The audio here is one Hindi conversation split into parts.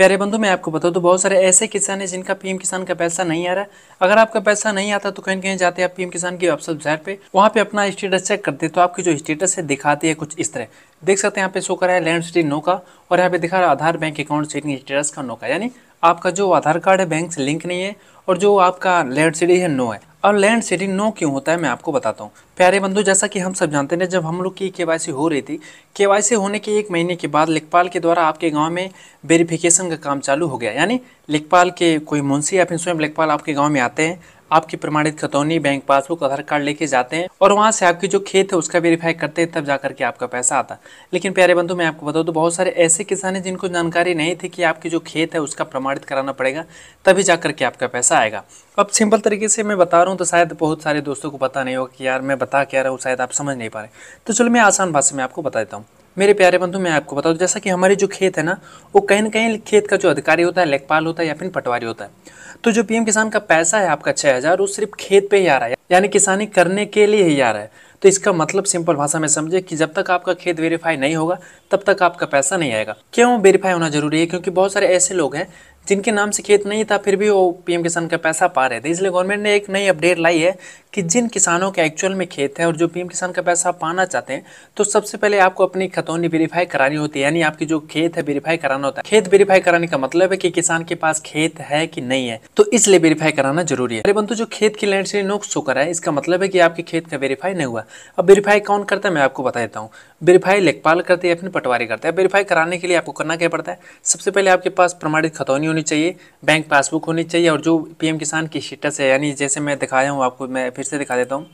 प्यारे बंधु, मैं आपको बता दूं, बहुत सारे ऐसे किसान हैं जिनका पीएम किसान का पैसा नहीं आ रहा है। अगर आपका पैसा नहीं आता तो कहीं न कहीं जाते हैं आप पीएम किसान की ऑफिशियल वेबसाइट पे, वहाँ पे अपना स्टेटस चेक करते हैं तो आपकी जो स्टेटस है दिखाती है कुछ इस तरह। देख सकते हैं यहाँ पे शो कर रहा है लैंड सिटी नो का, और यहाँ पे दिखा रहा है Aadhaar bank account setting status का नो का, यानी आपका जो आधार कार्ड है बैंक से लिंक नहीं है और जो आपका लैंड सिटी है नो है। और लैंड सिटी नो क्यों होता है मैं आपको बताता हूँ। प्यारे बंधु, जैसा कि हम सब जानते हैं, जब हम लोग की केवाईसी हो रही थी, केवाईसी होने के 1 महीने के बाद लेखपाल के द्वारा आपके गांव में वेरिफिकेशन का काम चालू हो गया। यानी लेखपाल के कोई मुंशी या फिर स्वयं लेखपाल आपके गांव में आते हैं, आपकी प्रमाणित खतौनी, बैंक पासबुक, आधार कार्ड लेके जाते हैं और वहां से आपकी जो खेत है उसका वेरीफाई करते हैं, तब जाकर के आपका पैसा आता है। लेकिन प्यारे बंधु, मैं आपको बता दूं, बहुत सारे ऐसे किसान हैं जिनको जानकारी नहीं थी कि आपकी जो खेत है उसका प्रमाणित कराना पड़ेगा, तभी जाकर के आपका पैसा आएगा। अब सिंपल तरीके से मैं बता रहा हूँ तो शायद बहुत सारे दोस्तों को पता नहीं होगा कि यार मैं बता क्या रहा हूँ, शायद आप समझ नहीं पा रहे। तो चलो मैं आसान भाषा में आपको बता देता हूँ। मेरे प्यारे बंधु, मैं आपको बता दूं, जैसा कि हमारी जो खेत है ना, वो कहीं ना कहीं खेत का जो अधिकारी होता है लेखपाल होता है या फिर पटवारी होता है। तो जो पीएम किसान का पैसा है आपका 6,000, वो सिर्फ खेत पे ही आ रहा है, यानी किसानी करने के लिए ही आ रहा है। तो इसका मतलब सिंपल भाषा में समझे कि जब तक आपका खेत वेरीफाई नहीं होगा तब तक आपका पैसा नहीं आएगा। क्यों वेरीफाई होना जरूरी है? क्योंकि बहुत सारे ऐसे लोग हैं जिनके नाम से खेत नहीं था फिर भी वो पीएम किसान का पैसा पा रहे थे। इसलिए गवर्नमेंट ने एक नई अपडेट लाई है कि जिन किसानों के एक्चुअल में खेत है और जो पीएम किसान का पैसा पाना चाहते हैं, तो सबसे पहले आपको अपनी खतौनी वेरीफाई करानी होती है, यानी आपकी जो खेत है वेरीफाई कराना होता है। खेत वेरीफाई कराने का मतलब है कि किसान के पास खेत है कि नहीं है, तो इसलिए वेरीफाई कराना जरूरी है। अरे बंधु, जो खेत की लैंड से नोक शो करा है, इसका मतलब है कि आपके खेत का वेरीफाई नहीं हुआ। अब वेरीफाई कौन करता है मैं आपको बता देता हूँ। वेरीफाई लेखपाल करते हैं या फिर पटवारी करते हैं। वेरीफाई कराने के लिए आपको करना क्या पड़ता है? सबसे पहले आपके पास प्रमाणित खतौनी होनी चाहिए, बैंक पासबुक होनी चाहिए, और जो पीएम किसान की स्टेटस है, यानी जैसे मैं दिखाया हूँ आपको, मैं फिर से दिखा देता हूँ,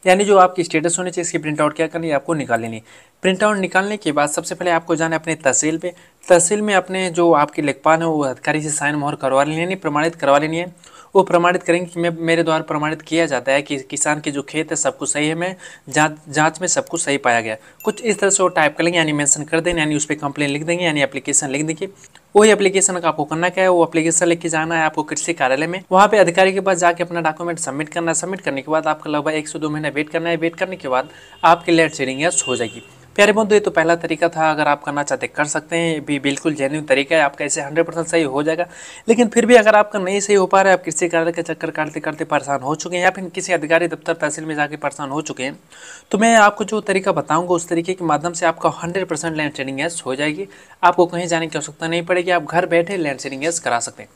यानी जो आपकी स्टेटस होनी चाहिए, इसकी प्रिंट आउट क्या करनी है, आपको निकाल लेनी। प्रिंट आउट निकालने के बाद सबसे पहले आपको जाना है अपने तहसील पे। तहसील में अपने जो आपके लेखपाल है वो अधिकारी से साइन मोहर करवा लेनी है, प्रमाणित करवा लेनी है। वो प्रमाणित करेंगे कि मैं मेरे द्वारा प्रमाणित किया जाता है कि किसान की जो खेत है सब कुछ सही है, मैं जांच में सब कुछ सही पाया गया। कुछ इस तरह से वो टाइप कर लेंगे, यानी मेंशन कर देंगे, यानी उस पर कंप्लेन लिख देंगे, यानी एप्लीकेशन लिख देंगे। वही एप्लीकेशन का आपको करना क्या है, वो एप्लीकेशन लेके जाना है आपको कृषि कार्यालय में। वहाँ पे अधिकारी के पास जाके अपना डॉक्यूमेंट सबमिट करना है। सबमिट करने के बाद आपका लगभग 1 से 2 महीना वेट करना है। वेट करने के बाद आपकी लैंड शेयरिंग हो जाएगी। प्यारे बंधु, ये तो पहला तरीका था, अगर आप करना चाहते कर सकते हैं, ये भी बिल्कुल जेन्युइन तरीका है, आपका ऐसे 100% सही हो जाएगा। लेकिन फिर भी अगर आपका नहीं सही हो पा रहा है, आप कृषि कार्यालय के चक्कर काटते करते परेशान हो चुके हैं या फिर किसी अधिकारी दफ्तर तहसील में जाके परेशान हो चुके हैं, तो मैं आपको जो तरीका बताऊंगा उस तरीके के माध्यम से आपका 100% लैंड शेयरिंग हो जाएगी। आपको कहीं जाने की आवश्यकता नहीं पड़ेगी, आप घर बैठे लैंड शेयरिंग करा सकते हैं।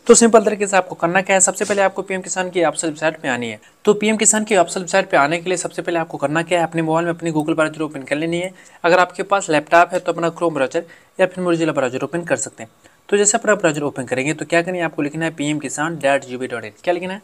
तो सिंपल तरीके से आपको करना क्या है, सबसे पहले आपको पीएम किसान की ऑफिशियल वेबसाइट पे आनी है। तो पीएम किसान की ऑफिशियल वेबसाइट पे आने के लिए सबसे पहले आपको करना क्या है, अपने मोबाइल में अपनी गूगल ब्राउजर ओपन कर लेनी है। अगर आपके पास लैपटॉप है तो अपना क्रोम ब्राउजर या फिर मोजिला ब्राउजर ओपन कर सकते हैं। तो जैसे अपना ब्राउजर ओपन करेंगे तो क्या करना है, आपको लिखना है pmkisan.gov.in। क्या लिखना है?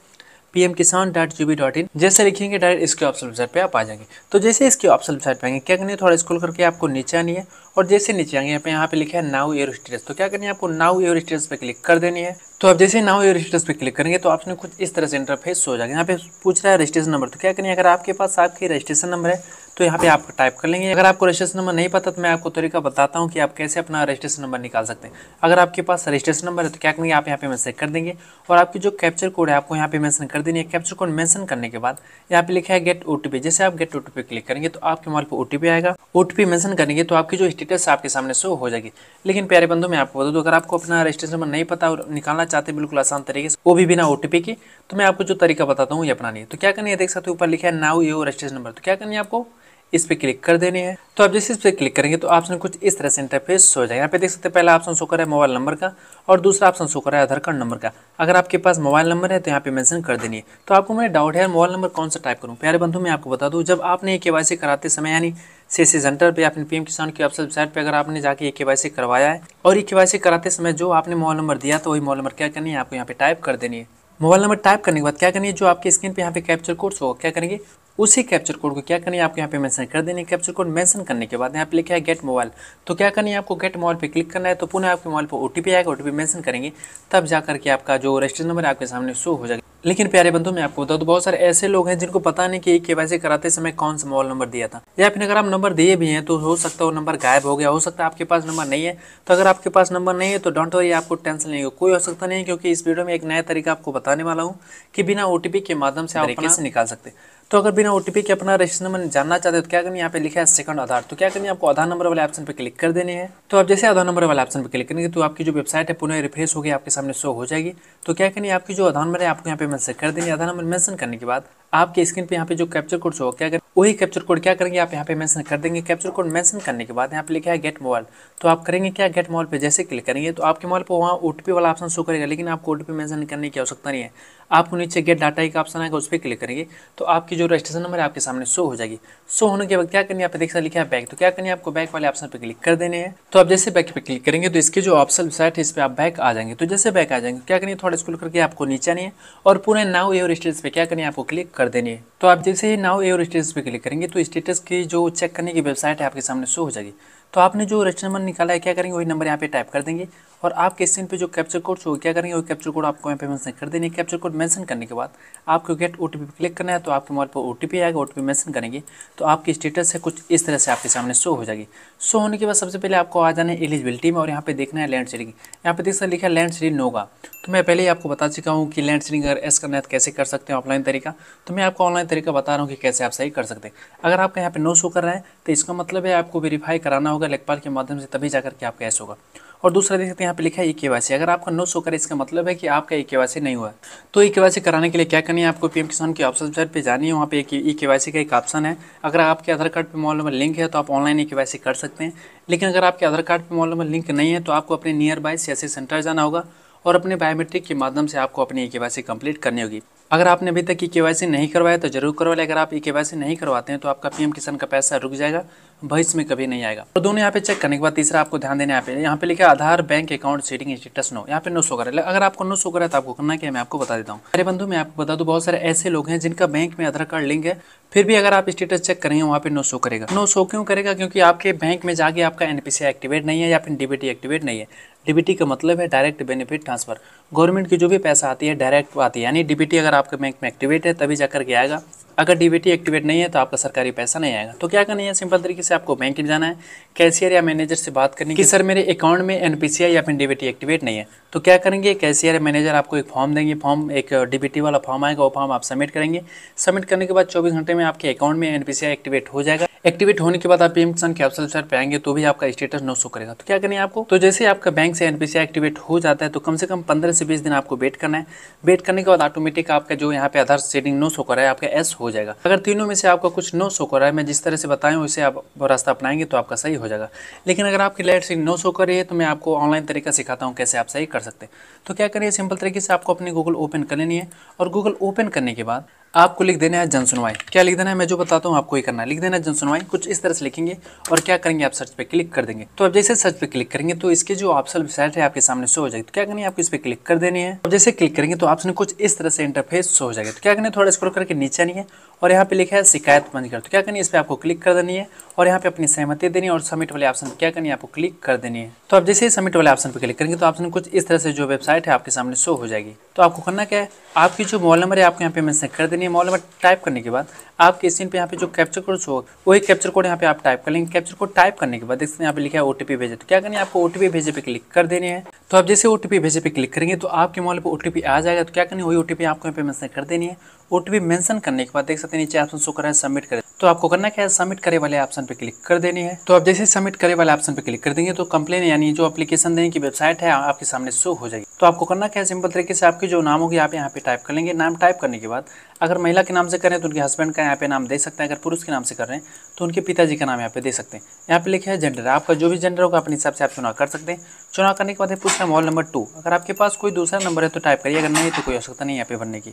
pmkisan.gov.in। जैसे लिखेंगे डायरेक्ट इसके ऑप्शन वेबसाइट पे आप आ जाएंगे। तो जैसे इसके ऑप्शन वेबसाइट पे आएंगे, क्या करनी है, थोड़ा स्क्रॉल करके आपको नीचे आनी है, और जैसे नीचे आएंगे यहाँ पे लिखा है नाउ योर स्टेटस। तो क्या करनी है, आपको नाउ योर स्टेटस पे क्लिक कर देनी है। तो अब जैसे नाउ योर स्टेटस पे क्लिक करेंगे तो आपने कुछ इस तरह से इंटरफेस हो जाएगा। यहाँ पे पूछ रहा है रजिस्ट्रेशन नंबर। तो क्या करनी है, अगर आपके पास आपकी रजिस्ट्रेशन नंबर है तो यहाँ पे आप टाइप कर लेंगे। अगर आपको रजिस्ट्रेशन नंबर नहीं पता तो मैं आपको तरीका बताता हूँ कि आप कैसे अपना रजिस्ट्रेशन नंबर निकाल सकते हैं। अगर आपके पास रजिस्ट्रेशन नंबर है तो क्या करेंगे, आप यहाँ पे मैंशन कर देंगे, और आपकी जो कैप्चर कोड है आपको यहाँ पे मैंशन कर देनी है। कैप्चर कोड मेंशन करने के बाद यहाँ पे लिखा है गेट ओटीपी। जैसे आप गेट ओटीपी क्लिक करेंगे तो आपके मोबाइल पर ओटीपी आएगा। ओटीपी मेंशन करेंगे तो आपकी जो स्टेटस आपके सामने शो हो जाएगी। लेकिन प्यारे बंधु, मैं आपको बता दूं, अगर आपको अपना रजिस्ट्रेशन नंबर नहीं पता और निकालना चाहते बिल्कुल आसान तरीके से, वो भी बिना ओटीपी की, तो मैं आपको जो तरीका बताता हूँ ये अपनानी है। तो क्या करनी है, देख सकते हो ऊपर लिखा है नाउ योर रजिस्ट्रेशन नंबर। तो क्या करनी है, आपको इस पे क्लिक कर देनी है। तो आप जैसे इस पे क्लिक करेंगे तो ऑप्शन कुछ इस तरह से इंटरफेस हो जाएगा। यहाँ पे देख सकते हैं पहला ऑप्शन शो कर रहा है मोबाइल नंबर का, और दूसरा ऑप्शन शो कर रहा है आधार कार्ड नंबर का। अगर आपके पास मोबाइल नंबर है तो यहाँ पे मेंशन कर देनी है। तो आपको मेरा डाउट है मोबाइल नंबर कौन सा टाइप करूँ। प्यारे बंधु, मैं आपको बता दूँ, जब आपने केवाईसी कराते समय, यानी सीएससी सेंटर पे या फिर पीएम किसान की ऑफिशियल वेबसाइट पे अगर आपने जाके ये केवाईसी करवाया है, और ये केवाईसी कराते समय जो आपने मोबाइल नंबर दिया तो वही मोबाइल नंबर क्या करनी है, आपको यहाँ पे टाइप कर देनी है। मोबाइल नंबर टाइप करने के बाद क्या करनी है, जो आपकी स्क्रीन पे यहाँ पे कैप्चर कोड शो क्या करेंगे, उसी कैप्चर कोड को क्या करनी है, आपको यहाँ पे मेंशन कर देनी है। कैप्चर कोड मेंशन करने के बाद यहाँ पे लिखा है गेट मोबाइल। तो क्या करनी है, आपको गेट मोबाइल पे क्लिक करना है। तो पुनः आपके मोबाइल पर ओटीपी आएगा, ओटीपी मेंशन करेंगे, तब जाकर के आपका जो रजिस्ट्रेशन नंबर है आपके सामने शो हो जाएगा। लेकिन प्यारे बंधु, मैं आपको बता दूं, बहुत सारे ऐसे लोग हैं जिनको पता नहीं कि केवाईसी कराते समय कौन सा मोबाइल नंबर दिया था, या फिर अगर आप नंबर दिए भी हैं तो हो सकता है वो नंबर गायब हो गया, हो सकता है आपके पास नंबर नहीं है। तो अगर आपके पास नंबर नहीं है तो डोंट वरी, आपको टेंशन नहीं हो, कोई आवश्यकता नहीं है, क्योंकि इस वीडियो में एक नया तरीका आपको बताने वाला हूँ कि बिना ओटीपी के माध्यम से आप तरीके से निकाल सकते हैं। तो अगर बिना ओटीपी के अपना रजिस्ट्रेशन नंबर जानना चाहते हो तो क्या करना है, यहाँ पे लिखा है सेकंड आधार, तो क्या करनी है आपको आधार नंबर वाले ऑप्शन पे क्लिक कर देनी है। तो आप जैसे आधार नंबर वाले ऑप्शन पे क्लिक करेंगे तो आपकी जो वेबसाइट है पुनः रिफ्रेश होगी, आपके सामने शो हो जाएगी। तो क्या करनी है आपकी जो आधार नंबर है आपको यहाँ पे मेंशन कर देनी है। आधार नंबर मेंशन करने के बाद आपके स्क्रीन पे यहाँ पे जो कैप्चर कोड शो क्या करें, वही कैप्चर कोड क्या करेंगे आप यहाँ पे मेंशन कर देंगे। कैप्चर कोड मेंशन करने के बाद यहाँ पे लिखा है गेट मोबाइल, तो आप करेंगे क्या, गेट मोबाइल पे जैसे क्लिक करेंगे तो आपके मोबाइल पर वहाँ ओटीपी वाला ऑप्शन शो करेगा, लेकिन आपको ओटीपी मेंशन करने की आवश्यकता नहीं है। आपको नीचे गेट डाटा का ऑप्शन आएगा, उस पर क्लिक करेंगे तो आपकी जो रजिस्ट्रेशन नंबर है आपके सामने शो हो जाएगी। शो होने के बाद क्या करनी है, आप देख सकते लिखा है बैक, तो क्या करनी है आपको बैक वाले ऑप्शन पे क्लिक कर देने हैं। तो आप जैसे बैक पे क्लिक करेंगे तो इसकी जो ऑप्शन वेबसाइट है इस पर आप बैक आ जाएंगे। तो जैसे बैक आ जाएंगे क्या करनी है, थोड़ा स्क्रॉल करके आपको नीचे आनी है और पूरे नाउ योर स्टेटस पे क्या करनी है आपको क्लिक कर देनी है। तो आप जैसे ही नाउ योर स्टेटस पे क्लिक करेंगे तो स्टेटस की जो चेक करने की वेबसाइट है आपके सामने शो हो जाएगी। तो आपने जो रजिस्टर नंबर निकाला है क्या करेंगे वही नंबर यहाँ पे टाइप कर देंगे और आपके स्क्रीन पे जो कैप्चर कोड शो क्या करेंगे वही कैप्चर कोड आपको यहाँ पे मेंशन कर देंगे। कैप्चर कोड मेंशन करने के बाद आपको गेट ओटीपी पे क्लिक करना है, तो आपके मोबाइल पर ओटीपी आएगा। ओटीपी मेंशन करेंगे तो आपकी स्टेटस है कुछ इस तरह से आपके सामने शो हो जाएगी। शो होने के बाद सबसे पहले आपको आ जाना है एलिजिबिलिटी में और यहाँ पे देखना है लैंड शेयरिंग। यहाँ पे देख सकते लिखा है लैंड शेयरिंग नो का, तो मैं पहले ही आपको बता चुका हूँ कि लैंड शेयरिंग अगर ऐसा करना है तो कैसे कर सकते हैं ऑफलाइन तरीका। तो मैं आपको ऑनलाइन तरीका बता रहा हूँ कि कैसे आप सही कर सकते हैं। अगर आपका यहाँ पे नो शो कर रहा है तो इसका मतलब है आपको वेरीफाई कराना होगा लेखपाल के माध्यम से, तभी जाकर के आपका ऐसा होगा। और दूसरा देख सकते हैं यहाँ पे लिखा है ई-केवाईसी, अगर आपका नो शो करे इसका मतलब है कि आपका ई-केवाईसी नहीं हुआ है। तो ई-केवाईसी कराने के लिए क्या करनी है, आपको पीएम किसान के ऑप्शन वेबसाइट पे जानी है। वहाँ पे एक ई-केवाईसी का एक ऑप्शन है। अगर आपके आधार कार्ड पे मोबाइल नंबर लिंक है तो आप ऑनलाइन ई-केवाईसी कर सकते हैं, लेकिन अगर आपके आधार कार्ड पे मोबाइल नंबर लिंक नहीं है तो आपको अपने नियर बाय सीएससी सेंटर जाना होगा और अपने बायोमेट्रिक के माध्यम से आपको अपनी ई-केवाईसी कंप्लीट करनी होगी। अगर आपने अभी तक ई-केवाईसी नहीं करवाया तो जरूर करवा लें। अगर आप ई-केवाईसी नहीं करवाते हैं तो आपका पीएम किसान का पैसा रुक जाएगा, भविष्य में कभी नहीं आएगा। तो दोनों यहाँ पे चेक करने के बाद तीसरा आपको ध्यान देना है, यहाँ पे लिखा है Aadhaar bank account setting status no, यहाँ पे नो शो करे। अगर आपको नो शो करे तो आपको करना क्या है मैं आपको बता देता हूँ। अरे बंधु मैं आपको बता दूँ बहुत सारे ऐसे लोग हैं जिनका बैंक में आधार कार्ड लिंक है, फिर भी अगर आप स्टेटस चेक करेंगे वहाँ पे नो शो करेगा। नो शो क्यों करेगा, क्योंकि आपके बैंक में जाके आपका एनपीसीआई एक्टिवेट नहीं है या फिर डीबीटी एक्टिवेट नहीं है। डीबीटी का मतलब है डायरेक्ट बेनिफिट ट्रांसफर, गवर्नमेंट की जो भी पैसा आती है डायरेक्ट आती है, यानी डीबीटी अगर आपके बैंक में एक्टिवेट है तभी जाकर के आएगा। अगर डीबीटी एक्टिवेट नहीं है तो आपका सरकारी पैसा नहीं आएगा। तो क्या करना है, सिंपल तरीके से आपको बैंक में जाना है, कैशियर या मैनेजर से बात करनी कि सर मेरे अकाउंट में एनपीसीआई या फिर डीबीटी एक्टिवेट नहीं है। तो क्या करेंगे, कैशियर या मैनेजर आपको एक फॉर्म देंगे, फॉर्म एक डीबीटी वाला फॉर्म आएगा, वो फॉर्म आप सबमिट करेंगे। सबमिट करने के बाद 24 घंटे में आपके अकाउंट में एनपीसीआई एक्टिवेट हो जाएगा। एक्टिवेट होने के बाद आप पीएम किसान के ऑप्शन वेबसाइट पे आएंगे तो भी आपका स्टेटस नो शो करेगा। तो क्या करना है आपको, तो जैसे आपका बैंक से एनपीसीआई एक्टिवेट हो जाता है तो कम से कम 15 से 20 दिन आपको वेट करना है। वेट करने के बाद ऑटोमेटिक आपका जो यहाँ पे आधार सेटिंग नो शो कर रहा है आपका एस हो जाएगा। अगर तीनों में से आपका कुछ नो शो कर रहा है, मैं जिस तरह से बताया हूँ उसे आप रास्ता अपनाएंगे तो आपका सही हो जाएगा। लेकिन अगर आपकी लाइट से नो शो कर रही है तो मैं आपको ऑनलाइन तरीका सिखाता हूँ कैसे आप सही कर सकते हैं। तो क्या करिए, सिंपल तरीके से आपको अपनी गूगल ओपन कर लेनी है और गूगल ओपन करने के बाद आपको लिख देना है जन सुनवाई। क्या लिख देना है मैं जो बताता हूँ आपको ही करना है, लिख देना है जन सुनवाई, कुछ इस तरह से लिखेंगे और क्या करेंगे आप सर्च पे क्लिक कर देंगे। तो अब जैसे सर्च पे क्लिक करेंगे तो इसके जो ऑप्शन वेबसाइट है आपके सामने शो हो जाएगी। तो क्या करनी है आपको इस पे क्लिक कर देनी है। अब जैसे क्लिक करेंगे तो ऑप्शन कुछ इस तरह से इंटरफेस शो हो जाएगा। तो क्या करना है, थोड़ा स्क्रॉल करके नीचे आनी है और यहाँ पे लिखा है शिकायत पंजीकरण। तो क्या करनी है, इस पे आपको क्लिक कर देनी है और यहाँ पे अपनी सहमति देनी है और सबमिट वाले ऑप्शन पे क्या करनी है आपको क्लिक कर देनी है। तो अब जैसे सबमिट वाले ऑप्शन पे क्लिक करेंगे तो ऑप्शन कुछ इस तरह से जो वेबसाइट है आपके सामने शो हो जाएगी। तो आपको करना क्या है, आपकी जो मोबाइल नंबर है आपको यहाँ पे मेंशन कर देनी है। मोबाइल नंबर टाइप करने के बाद आपके स्क्रीन पे यहाँ पे जो कैप्चर कोड शो वही कैप्चर कोड यहाँ पे आप टाइप कर लेंगे। कैप्चर कोड टाइप करने के बाद देखते हैं यहाँ पे लिखा है ओटीपी भेजे। तो क्या करनी है आपको ओटीपी भेजे पे क्लिक कर देनी है। तो आप जैसे ओटीपी भेजे पे क्लिक करेंगे तो आपके मोबाइल पे ओटीपी आ जाएगा। तो क्या करनी है, वही ओटीपी आपको यहाँ पे मेंशन कर देनी है। ओटीपी मेंशन करने के बाद देख सकते हैं नीचे ऑप्शन शो कर रहा है सबमिट करें। तो आपको करना क्या है, सबमिट करे वाले ऑप्शन पे क्लिक कर देनी है। तो आप जैसे सबमिट करे वाले ऑप्शन पे क्लिक कर देंगे तो कंप्लेन यानी जो एप्लीकेशन देने की वेबसाइट है आपके सामने शो हो जाएगी। तो आपको करना क्या है, सिंपल तरीके से आपकी जो नाम होगी आप यहाँ पे टाइप कर लेंगे। नाम टाइप करने के बाद अगर महिला के नाम से करें तो उनके हस्बैंड का यहाँ पे नाम दे सकते हैं। अगर पुरुष के नाम से कर रहे हैं तो उनके पिताजी का नाम यहाँ पे दे सकते हैं। यहाँ पे लिखा है जेंडर, आपका जो भी जेंडर होगा अपने हिसाब से आप चुनाव कर सकते हैं। चुनाव करने के बाद पूछना मोबाइल नंबर 2, अगर आपके पास कोई दूसरा नंबर है तो टाइप करिए, अगर नहीं तो कोई आवश्यकता नहीं है यहाँ पे भरने की।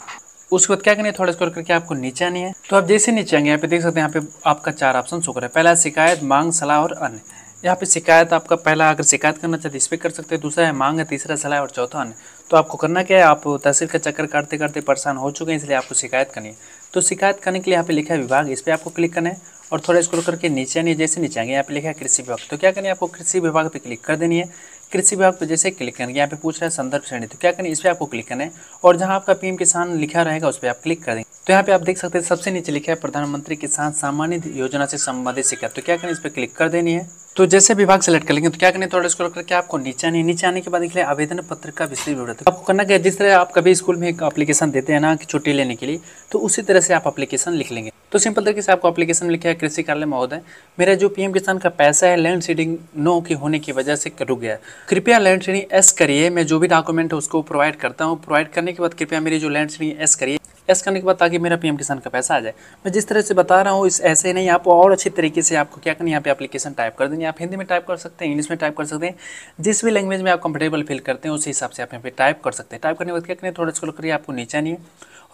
उसके बाद क्या करनी है, थोड़ा स्क्रॉल करके आपको नीचे आनी है। तो आप जैसे नीचे आएंगे यहाँ पे देख सकते हैं यहाँ पे आपका 4 ऑप्शन शो कर रहा है। पहला शिकायत, मांग, सलाह और अन्य। यहाँ पे शिकायत आपका पहला, अगर शिकायत करना चाहते इस पर कर सकते हैं, दूसरा है मांग है, तीसरा सलाह और चौथा अन्य। तो आपको करना क्या है, आप तहसील का चक्कर काटते काटते परेशान हो चुके हैं इसलिए आपको शिकायत करनी है। तो शिकायत करने के लिए यहाँ पे लिखा है विभाग, इस पर आपको क्लिक करना है और थोड़ा स्क्रॉल करके नीचे आनी है। जैसे नीचे आएंगे यहाँ पे लिखा है कृषि विभाग। तो क्या करनी है आपको कृषि विभाग पे क्लिक कर देनी है। कृषि विभाग पे जैसे क्लिक करेंगे यहाँ पे पूछ रहा है संदर्भ श्रेणी। तो क्या करनी है, इस पर आपको क्लिक करना है और जहाँ आपका पीएम किसान लिखा रहेगा उस पर आप क्लिक कर देंगे। तो यहाँ पे आप देख सकते हैं सबसे नीचे लिखा है प्रधानमंत्री किसान सम्मान निधि योजना से संबंधित शिकायत। तो क्या करना है, इस पर क्लिक कर देनी है। तो जैसे विभाग सेलेक्ट कर लेंगे तो क्या करना है, थोड़ा स्क्रॉल करके आपको नीचे आने के बाद लिखा है आवेदन पत्र का विस्तृत विवरण। तो आपको करना क्या है, जिस तरह आप कभी स्कूल में एक एप्लीकेशन देते हैं ना कि छुट्टी लेने के लिए, तो उसी तरह से आप एप्लीकेशन लिख लेंगे। तो सिंपल तरीके से आपको एप्लीकेशन में लिखा है, कृषि कार्यालय महोदय, मेरा जो पीएम किसान का पैसा है लैंड सीडिंग नो की होने की वजह से रुक गया है। कृपया लैंड सीडिंग एस करिए। मैं जो भी डॉक्यूमेंट है उसको प्रोवाइड करता हूँ, प्रोवाइड करने के बाद कृपया मेरी जो लैंड सीडिंग एस करिए, एस करने के बाद ताकि मेरा पीएम किसान का पैसा आ जाए। मैं जिस तरह से बता रहा हूँ इस ऐसे नहीं, आप और अच्छी तरीके से आपको क्या करनी है, यहाँ पे एप्लीकेशन टाइप कर देंगे। आप हिंदी में टाइप कर सकते हैं, इंग्लिश में टाइप कर सकते हैं, जिस भी लैंग्वेज में आप कंफर्टेबल फील करते हैं उसी हिसाब से आप यहाँ पे टाइप कर सकते हैं। टाइप करने के बाद क्या करें, थोड़ा स्क्रॉल करिए, आपको नीचे आनी है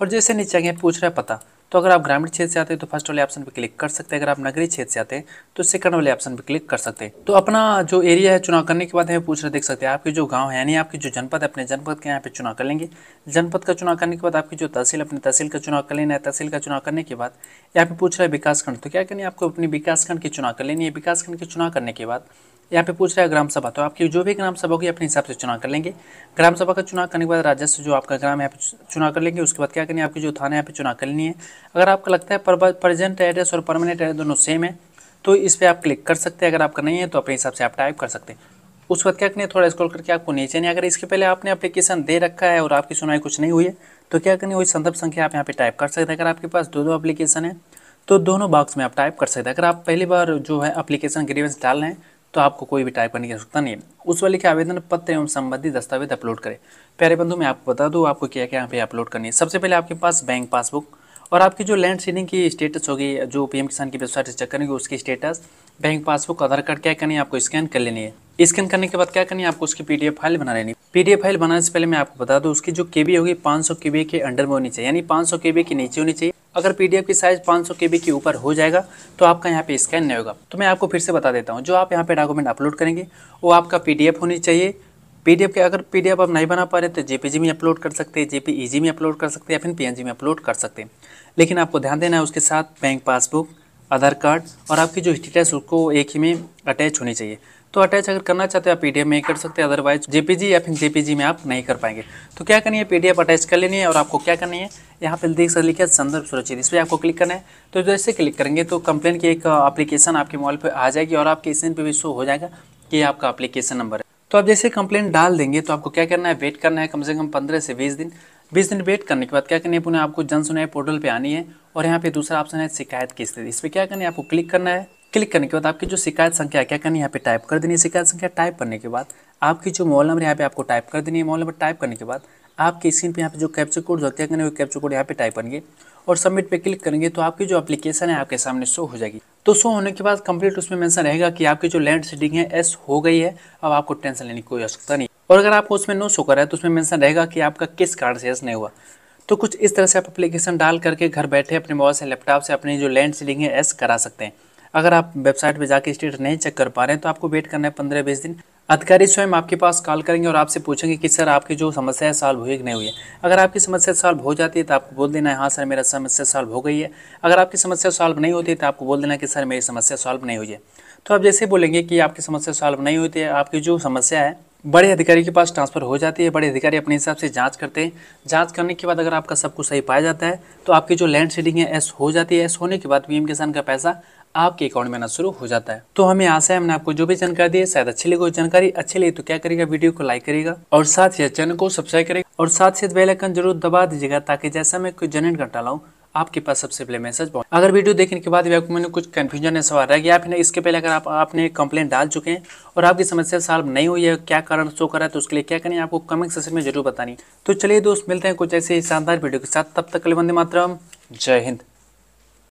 और जैसे नीचे आगे पूछ रहा है पता। तो अगर आप ग्रामीण क्षेत्र से आते हैं तो फर्स्ट वाले ऑप्शन पे क्लिक कर सकते हैं, अगर आप नगरीय क्षेत्र से आते हैं तो सेकंड वाले ऑप्शन पे क्लिक कर सकते हैं। तो अपना जो एरिया है चुनाव करने के बाद हमें पूछ रहे, देख सकते हैं आपके जो गांव है यानी आपकी जो जनपद है, अपने जनपद के यहाँ पे चुनाव कर लेंगे। जनपद का चुनाव करने के बाद आपकी जो तहसील, अपनी तहसील का चुनाव कर लेना है। तहसील का चुनाव करने के बाद यहाँ पे पूछ रहा है विकासखंड, तो क्या करनी है, आपको अपनी विकासखंड की चुनाव कर लेनी है। विकासखंड की चुनाव करने के बाद यहाँ पे पूछ रहा है ग्राम सभा, तो आपकी जो भी ग्राम सभा होगी अपने हिसाब से चुनाव कर लेंगे। ग्राम सभा का चुनाव करने के बाद राजस्व जो आपका ग्राम है यहाँ पे चुनाव कर लेंगे। उसके बाद क्या करनी है, आपकी जो थाना यहाँ पे चुनाव कर लेनी है। अगर आपको लगता है प्रेजेंट एड्रेस और परमानेंट एड्रेस दोनों सेम है तो इस पर आप क्लिक कर सकते हैं। अगर आपका नहीं है तो अपने हिसाब से आप टाइप कर सकते हैं। उसके बाद क्या करनी है, थोड़ा स्क्रॉल करके आपको नीचे नहीं, अगर इसके पहले आपने एप्लीकेशन दे रखा है और आपकी सुनवाई कुछ नहीं हुई है तो क्या करनी है, वही संदर्भ संख्या आप यहाँ पे टाइप कर सकते हैं। अगर आपके पास दो एप्लीकेशन है तो दोनों बॉक्स में आप टाइप कर सकते हैं। अगर आप पहली बार जो है एप्लीकेशन ग्रीवेंस डाल रहे हैं तो आपको कोई भी टाइप करने की आवश्यकता नहीं है। उस वाले के आवेदन पत्र एवं संबंधित दस्तावेज अपलोड करें। प्यारे बंधु, मैं आपको बता दूं आपको क्या क्या यहाँ पे अपलोड करनी है। सबसे पहले आपके पास बैंक पासबुक और आपकी जो लैंड सीडिंग की स्टेटस होगी, जो पीएम किसान की वेबसाइट से चेक करेंगे उसकी स्टेटस, बैंक पासबुक, आधार कार्ड क्या करनी है, आपको स्कैन कर लेनी है। स्कैन करने के बाद क्या करनी है, आपको उसकी पीडीएफ फाइल बना लेनी है। पीडीएफ फाइल बनाने से पहले मैं आपको बता दूं उसकी जो केबी होगी 500 केबी के अंडर में होनी चाहिए, यानी 500 केबी के नीचे होनी चाहिए। अगर पीडीएफ की साइज 500 केबी के ऊपर हो जाएगा तो आपका यहाँ पे स्कैन नहीं होगा। तो मैं आपको फिर से बता देता हूँ, जो आप यहाँ पे डॉक्यूमेंट अपलोड करेंगे वो आपका पीडीएफ होनी चाहिए। पीडीएफ के अगर पीडीएफ आप नहीं बना पा रहे तो जेपीजी में अपलोड कर सकते हैं, जेपीईजी में अपलोड कर सकते हैं या फिर पीएनजी में अपलोड कर सकते हैं। लेकिन आपको ध्यान देना है उसके साथ बैंक पासबुक, आधार कार्ड और आपकी जो स्टेटस उसको एक ही में अटैच होनी चाहिए। तो अटैच अगर करना चाहते हो आप पीडीएफ में कर सकते हैं, अदरवाइज जेपीजी या फिर जेपीजी में आप नहीं कर पाएंगे। तो क्या करनी है, पीडीएफ अटैच कर लेनी है और आपको क्या करनी है, यहाँ पे देख सकते लिखा है संदर्भ सुरक्षित, इस पर आपको क्लिक करना है। तो जैसे क्लिक करेंगे तो कंप्लेन की एक एप्लीकेशन आपके मोबाइल पर आ जाएगी और आपके स्क्रीन पर भी शो हो जाएगा कि आपका एप्लीकेशन नंबर है। तो आप जैसे कंप्लेंट डाल देंगे तो आपको क्या करना है, वेट करना है कम से कम 15 से 20 दिन। 20 दिन वेट करने के बाद क्या करनी है, पुनः आपको जन सुनवाई पोर्टल पे आनी है और यहाँ पे दूसरा ऑप्शन है शिकायत की स्थिति, इस पर क्या करनी है, आपको क्लिक करना है। क्लिक करने के बाद आपकी जो शिकायत संख्या क्या करनी है, यहाँ पे टाइप कर देनी है। शिकायत संख्या टाइप करने के बाद आपकी जो मोबाइल नंबर यहाँ पे आपको टाइप कर देनी है। मोबाइल नंबर टाइप करने के बाद आपकी स्क्रीन पे यहाँ पे जो कैप्चर कोड होता है, क्या करना है, वो कैप्चर कोड यहाँ पे टाइप करेंगे और सबमिट पे क्लिक करेंगे तो आपकी जो एप्लीकेशन है आपके सामने शो हो जाएगी। तो शो होने के बाद कंप्लीट उसमें मेंशन रहेगा कि आपकी जो लैंड सीडिंग है एस हो गई है, अब आपको टेंशन लेने की कोई आवश्यकता नहीं। और अगर आपको उसमें नो शो कर रहा है तो उसमें मेंशन रहेगा कि आपका किस कारण से एस नहीं हुआ। तो कुछ इस तरह से आप एप्लीकेशन डाल करके घर बैठे अपने मोबाइल से, लैपटॉप से अपनी जो लैंड सीडिंग है एस करा सकते हैं। अगर आप वेबसाइट पे जाके स्टेटस नहीं चेक कर पा रहे हैं तो आपको वेट करना है 15-20 दिन। अधिकारी स्वयं आपके पास कॉल करेंगे और आपसे पूछेंगे कि सर आपकी जो समस्या है सॉल्व हुई कि नहीं हुई है। अगर आपकी समस्या सॉल्व हो जाती है तो आपको बोल देना है हाँ सर मेरा समस्या सॉल्व हो गई है। अगर आपकी समस्या सॉल्व नहीं होती है तो आपको बोल देना है कि सर मेरी समस्या सॉल्व नहीं हुई है। तो आप जैसे बोलेंगे कि आपकी समस्या सॉल्व नहीं होती है, आपकी जो समस्या है बड़े अधिकारी के पास ट्रांसफर हो जाती है। बड़े अधिकारी अपने हिसाब से जांच करते हैं। जांच करने के बाद अगर आपका सब कुछ सही पाया जाता है तो आपकी जो लैंड सीडिंग है एस हो जाती है। एस होने के बाद पीएम किसान का पैसा आपके अकाउंट में आना शुरू हो जाता है। तो हमें आशा है हमने आपको जो भी जानकारी दी है शायद अच्छी लगी। जानकारी अच्छी लगी तो क्या करेगा, वीडियो को लाइक करेगा और साथ ही चैनल को सब्सक्राइब करेगा और साथ ही बेल आइकन जरूर दबा दीजिएगा ताकि जैसा मैं कोई जनरेट करता लाऊं आपके पास सबसे पहले मैसेज पहुंचे। अगर वीडियो देखने के बाद भी आपको मैंने कुछ कंफ्यूजन है, सवाल रह गया, फिर इसके पहले अगर आपने कंप्लेंट डाल चुके हैं और आपकी समस्या सॉल्व नहीं हुई है, क्या कारण शो कर रहा है, तो उसके लिए क्या करनी है आपको कमेंट सेक्शन में जरूर बतानी। तो चलिए दोस्त, मिलते हैं कुछ ऐसे शानदार वीडियो के साथ, तब तक के लिए वंदे मातरम, जय हिंद।